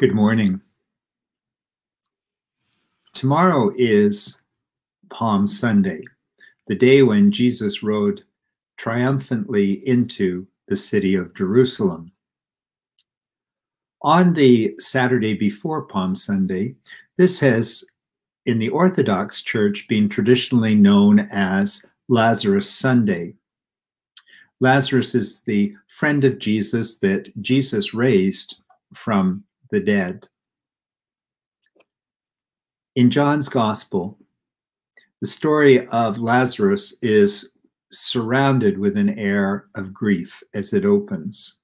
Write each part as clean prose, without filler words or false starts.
Good morning. Tomorrow is Palm Sunday, the day when Jesus rode triumphantly into the city of Jerusalem. On the Saturday before Palm Sunday, this has, in the Orthodox Church, been traditionally known as Lazarus Sunday. Lazarus is the friend of Jesus that Jesus raised from the dead. In John's Gospel, the story of Lazarus is surrounded with an air of grief as it opens.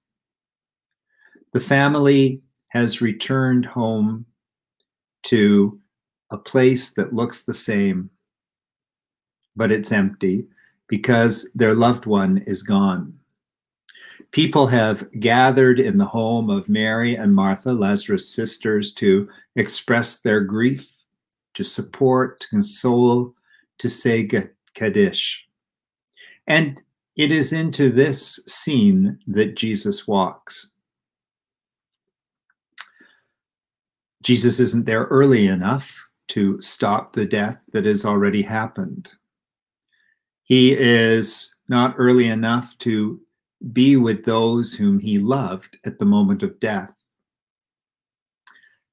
The family has returned home to a place that looks the same, but it's empty because their loved one is gone. People have gathered in the home of Mary and Martha, Lazarus' sisters, to express their grief, to support, to console, to say Kaddish. And it is into this scene that Jesus walks. Jesus isn't there early enough to stop the death that has already happened. He is not early enough to be with those whom he loved at the moment of death.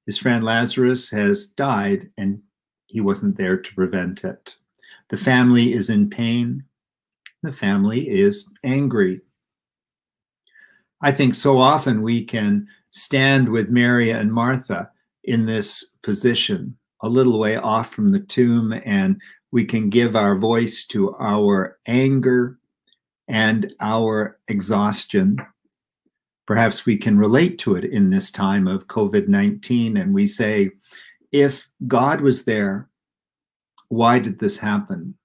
His friend Lazarus has died, and he wasn't there to prevent it. The family is in pain. The family is angry. I think so often we can stand with Mary and Martha in this position, a little way off from the tomb, and we can give our voice to our anger and our exhaustion. Perhaps we can relate to it in this time of COVID-19, and we say, if God was there, why did this happen?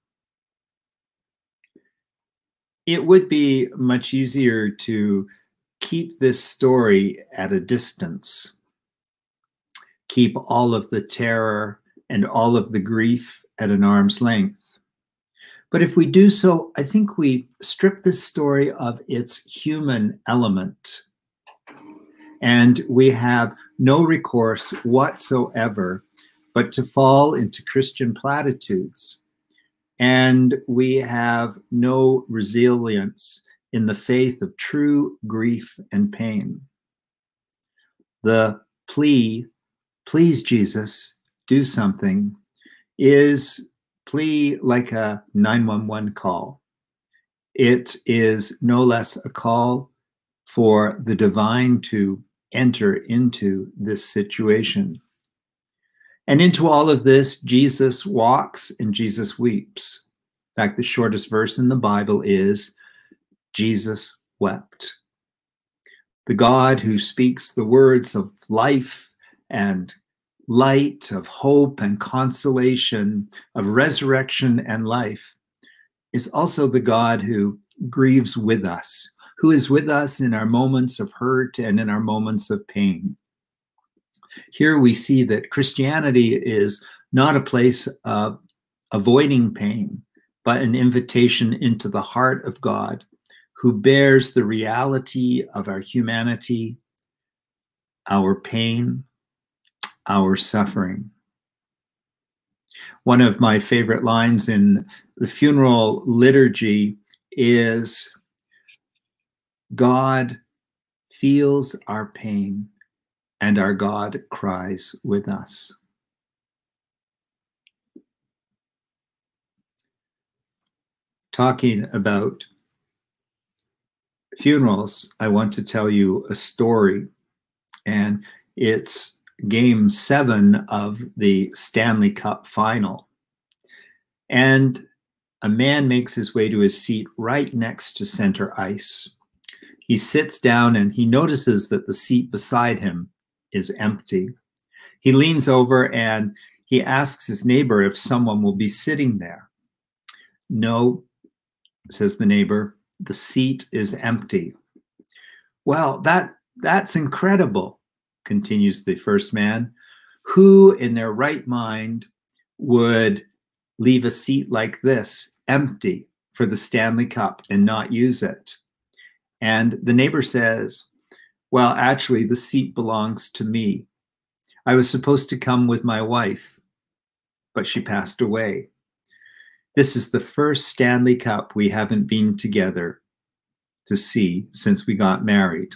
It would be much easier to keep this story at a distance, keep all of the terror and all of the grief at an arm's length. But if we do so, I think we strip this story of its human element, and we have no recourse whatsoever but to fall into Christian platitudes. And we have no resilience in the faith of true grief and pain. The plea, please, Jesus, do something, is plea like a 911 call. It is no less a call for the divine to enter into this situation. And into all of this, Jesus walks and Jesus weeps. In fact, the shortest verse in the Bible is, Jesus wept. The God who speaks the words of life and light, of hope and consolation, of resurrection and life, is also the God who grieves with us, who is with us in our moments of hurt and in our moments of pain. Here we see that Christianity is not a place of avoiding pain, but an invitation into the heart of God, who bears the reality of our humanity, our pain, our suffering. One of my favorite lines in the funeral liturgy is, God feels our pain, and our God cries with us. Talking about funerals, I want to tell you a story, and it's Game 7 of the Stanley Cup final. And a man makes his way to his seat right next to center ice. He sits down and he notices that the seat beside him is empty. He leans over and he asks his neighbor if someone will be sitting there. No, says the neighbor, the seat is empty. Well, that's incredible, continues the first man. Who in their right mind would leave a seat like this empty for the Stanley Cup and not use it? And the neighbor says, well, actually, the seat belongs to me. I was supposed to come with my wife, but she passed away. This is the first Stanley Cup we haven't been together to see since we got married.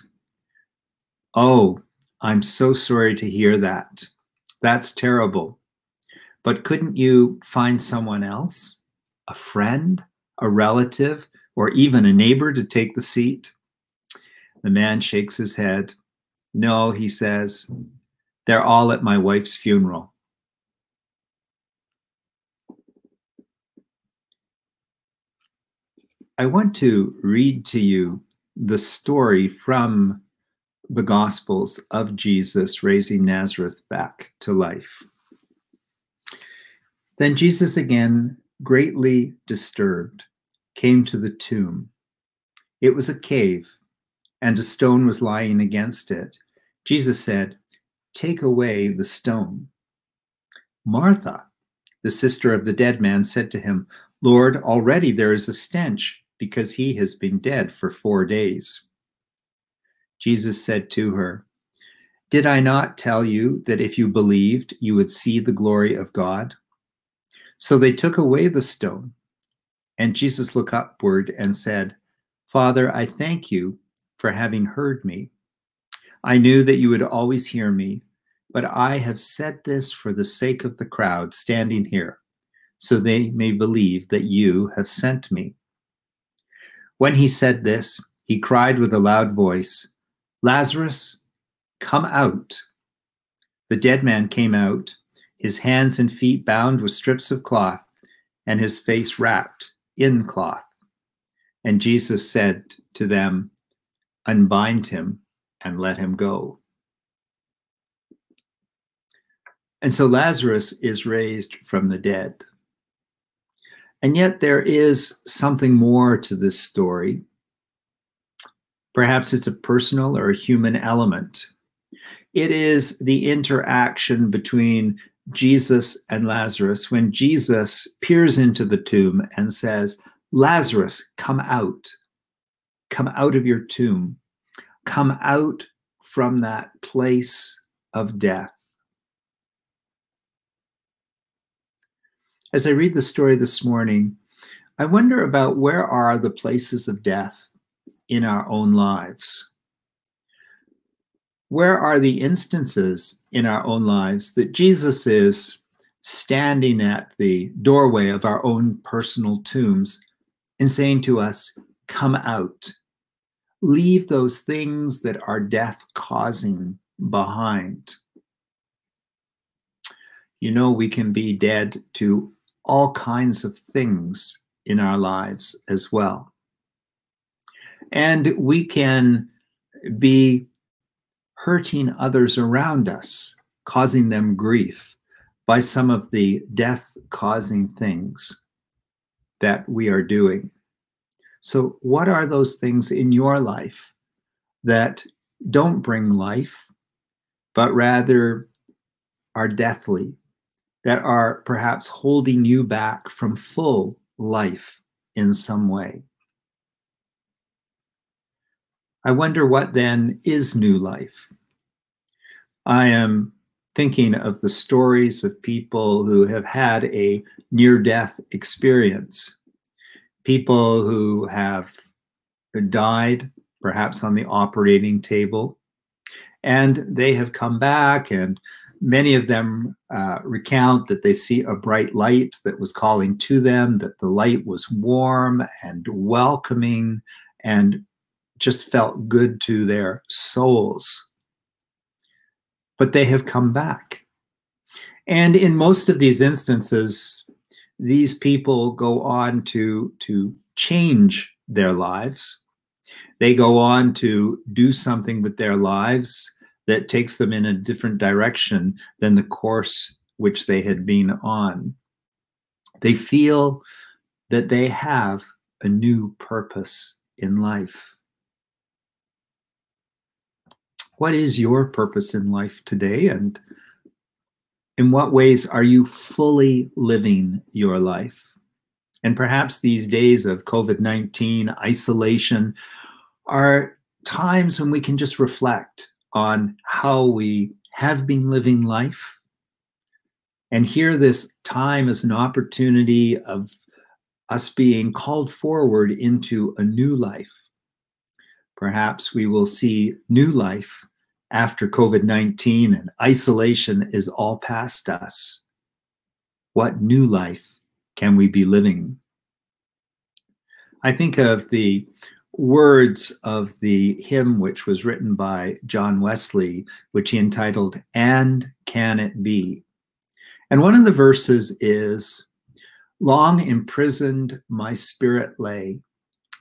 Oh, I'm so sorry to hear that. That's terrible. But couldn't you find someone else? A friend, a relative, or even a neighbor to take the seat? The man shakes his head. No, he says, they're all at my wife's funeral. I want to read to you the story from the Gospels of Jesus raising Lazarus back to life. Then Jesus, again, greatly disturbed, came to the tomb. It was a cave, and a stone was lying against it. Jesus said, "Take away the stone." Martha, the sister of the dead man, said to him, "Lord, already there is a stench, because he has been dead for 4 days." Jesus said to her, "Did I not tell you that if you believed, you would see the glory of God?" So they took away the stone, and Jesus looked upward and said, "Father, I thank you for having heard me. I knew that you would always hear me, but I have said this for the sake of the crowd standing here, so they may believe that you have sent me." When he said this, he cried with a loud voice, "Lazarus, come out." The dead man came out, his hands and feet bound with strips of cloth, and his face wrapped in cloth. And Jesus said to them, "Unbind him and let him go." And so Lazarus is raised from the dead. And yet there is something more to this story. Perhaps it's a personal or a human element. It is the interaction between Jesus and Lazarus when Jesus peers into the tomb and says, "Lazarus, come out. Come out of your tomb. Come out from that place of death." As I read the story this morning, I wonder about where are the places of death in our own lives? Where are the instances in our own lives that Jesus is standing at the doorway of our own personal tombs and saying to us, "Come out. Leave those things that are death-causing behind." You know, we can be dead to all kinds of things in our lives as well. And we can be hurting others around us, causing them grief by some of the death-causing things that we are doing. So what are those things in your life that don't bring life, but rather are deathly, that are perhaps holding you back from full life in some way? I wonder what then is new life. I am thinking of the stories of people who have had a near-death experience, people who have died, perhaps on the operating table, and they have come back, and many of them recount that they see a bright light that was calling to them, that the light was warm and welcoming and just felt good to their souls. But they have come back. And in most of these instances, these people go on to change their lives. They go on to do something with their lives that takes them in a different direction than the course which they had been on. They feel that they have a new purpose in life. What is your purpose in life today, and in what ways are you fully living your life? And perhaps these days of COVID-19 isolation are times when we can just reflect on how we have been living life, and hear this time as an opportunity of us being called forward into a new life. Perhaps we will see new life after COVID-19 and isolation is all past us. What new life can we be living? I think of the words of the hymn which was written by John Wesley, which he entitled, "And Can It Be?" And one of the verses is, "Long imprisoned my spirit lay,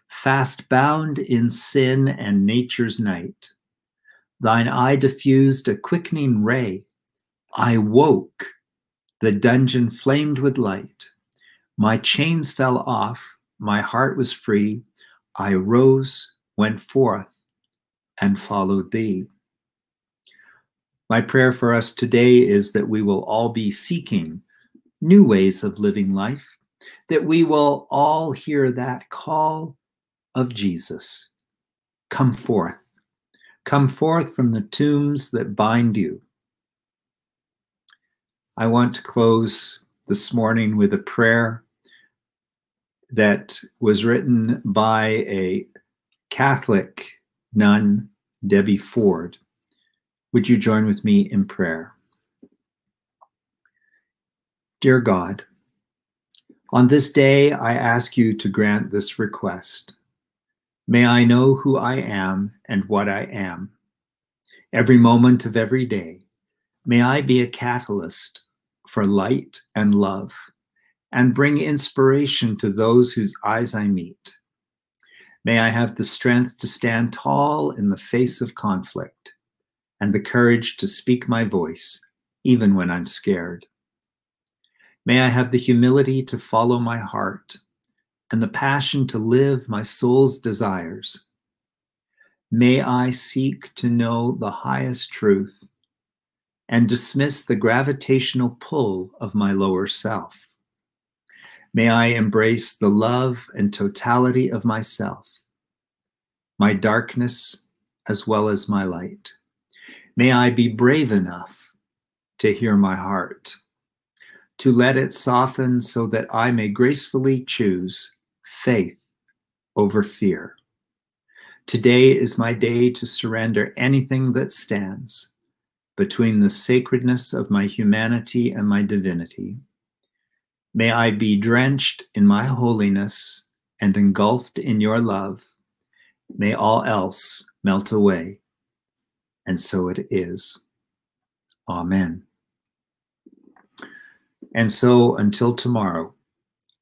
fast bound in sin and nature's night. Thine eye diffused a quickening ray. I woke, the dungeon flamed with light. My chains fell off, my heart was free. I rose, went forth, and followed thee." My prayer for us today is that we will all be seeking new ways of living life, that we will all hear that call of Jesus. Come forth from the tombs that bind you. I want to close this morning with a prayer that was written by a Catholic nun, Debbie Ford. Would you join with me in prayer? Dear God, on this day I ask you to grant this request. May I know who I am and what I am. Every moment of every day, may I be a catalyst for light and love, and bring inspiration to those whose eyes I meet. May I have the strength to stand tall in the face of conflict, and the courage to speak my voice, even when I'm scared. May I have the humility to follow my heart, and the passion to live my soul's desires. May I seek to know the highest truth, and dismiss the gravitational pull of my lower self. May I embrace the love and totality of myself, my darkness as well as my light. May I be brave enough to hear my heart, to let it soften so that I may gracefully choose faith over fear. Today is my day to surrender anything that stands between the sacredness of my humanity and my divinity. May I be drenched in my holiness and engulfed in your love. May all else melt away. And so it is. Amen. And so until tomorrow,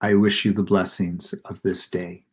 I wish you the blessings of this day.